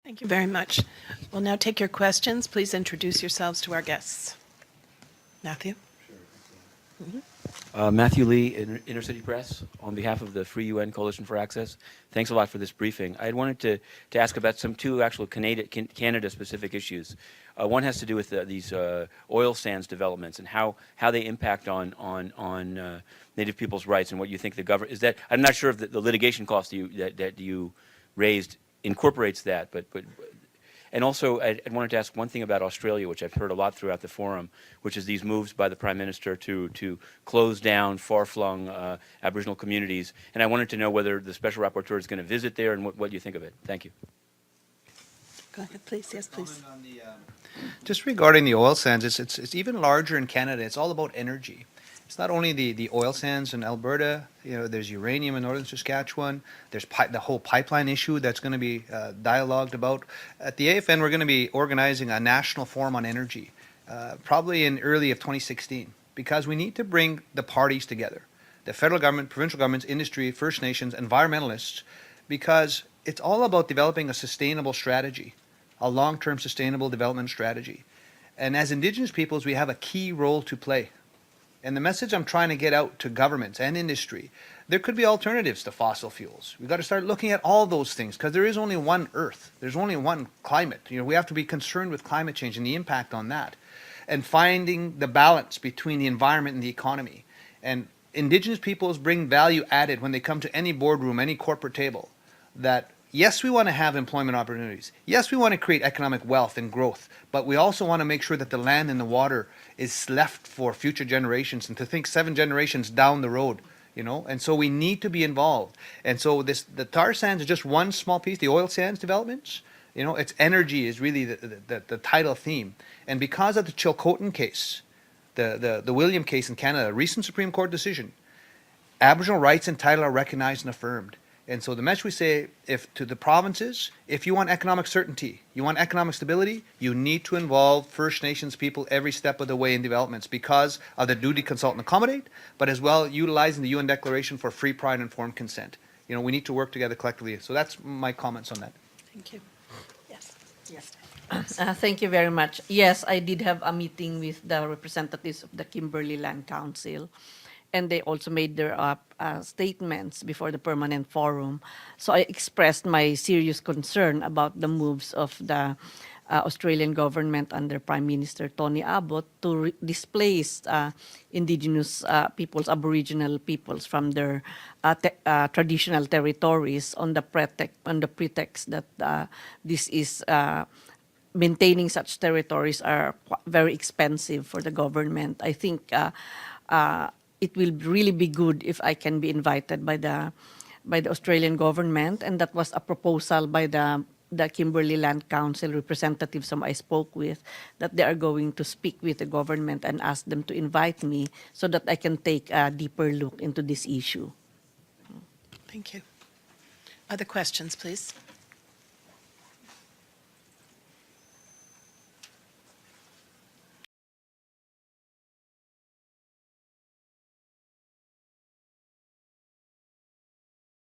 Thank you very much. We'll now take your questions. Please introduce yourselves to our guests. Matthew? Matthew Lee, Inner City Press, on behalf of the Free UN Coalition for Access. Thanks a lot for this briefing. I wanted to ask about two actual Canada-specific issues. One has to do with these oil sands developments and how they impact on Native people's rights and what you think the government is. That I'm not sure if the litigation cost that you raised incorporates that, but and also, I wanted to ask one thing about Australia, which I've heard a lot throughout the forum, which is these moves by the Prime Minister to close down far-flung Aboriginal communities. And I wanted to know whether the Special Rapporteur is going to visit there and what you think of it. Thank you. Go ahead, please. Yes, please. Just regarding the oil sands, it's even larger in Canada. It's all about energy. It's not only the oil sands in Alberta. There's uranium in northern Saskatchewan. There's the whole pipeline issue that's going to be dialogued about. At the AFN, we're going to be organizing a national forum on energy, probably in early of 2016, because we need to bring the parties together, the federal government, provincial governments, industry, First Nations, environmentalists, because it's all about developing a sustainable strategy, a long-term sustainable development strategy. And as Indigenous peoples, we have a key role to play. And the message I'm trying to get out to governments and industry, there could be alternatives to fossil fuels. We've got to start looking at all those things because there is only one Earth. There's only one climate. We have to be concerned with climate change and the impact on that, and finding the balance between the environment and the economy. And Indigenous peoples bring value added when they come to any boardroom, any corporate table, that yes, we want to have employment opportunities. Yes, we want to create economic wealth and growth, but we also want to make sure that the land and the water is left for future generations, and to think 7 generations down the road, and so we need to be involved. And so the tar sands is just one small piece. The oil sands developments, it's energy is really the title theme. And because of the Chilcotin case, the William case in Canada, a recent Supreme Court decision, Aboriginal rights and title are recognized and affirmed. And so the message we say to the provinces, if you want economic certainty, you want economic stability, you need to involve First Nations people every step of the way in developments because of the duty to consult and accommodate, but as well utilizing the UN Declaration for free, prior, and informed consent. We need to work together collectively. So that's my comments on that. Thank you. Yes. Yes. Thank you very much. Yes, I did have a meeting with the representatives of the Kimberley Land Council, and they also made their statements before the permanent forum. So I expressed my serious concern about the moves of the Australian government under Prime Minister Tony Abbott to displace Indigenous peoples, Aboriginal peoples from their traditional territories on the pretext that this is maintaining such territories are very expensive for the government. I think it will really be good if I can be invited by the Australian government, and that was a proposal by the Kimberley Land Council representatives whom I spoke with, that they are going to speak with the government and ask them to invite me so that I can take a deeper look into this issue. Thank you. Other questions, please?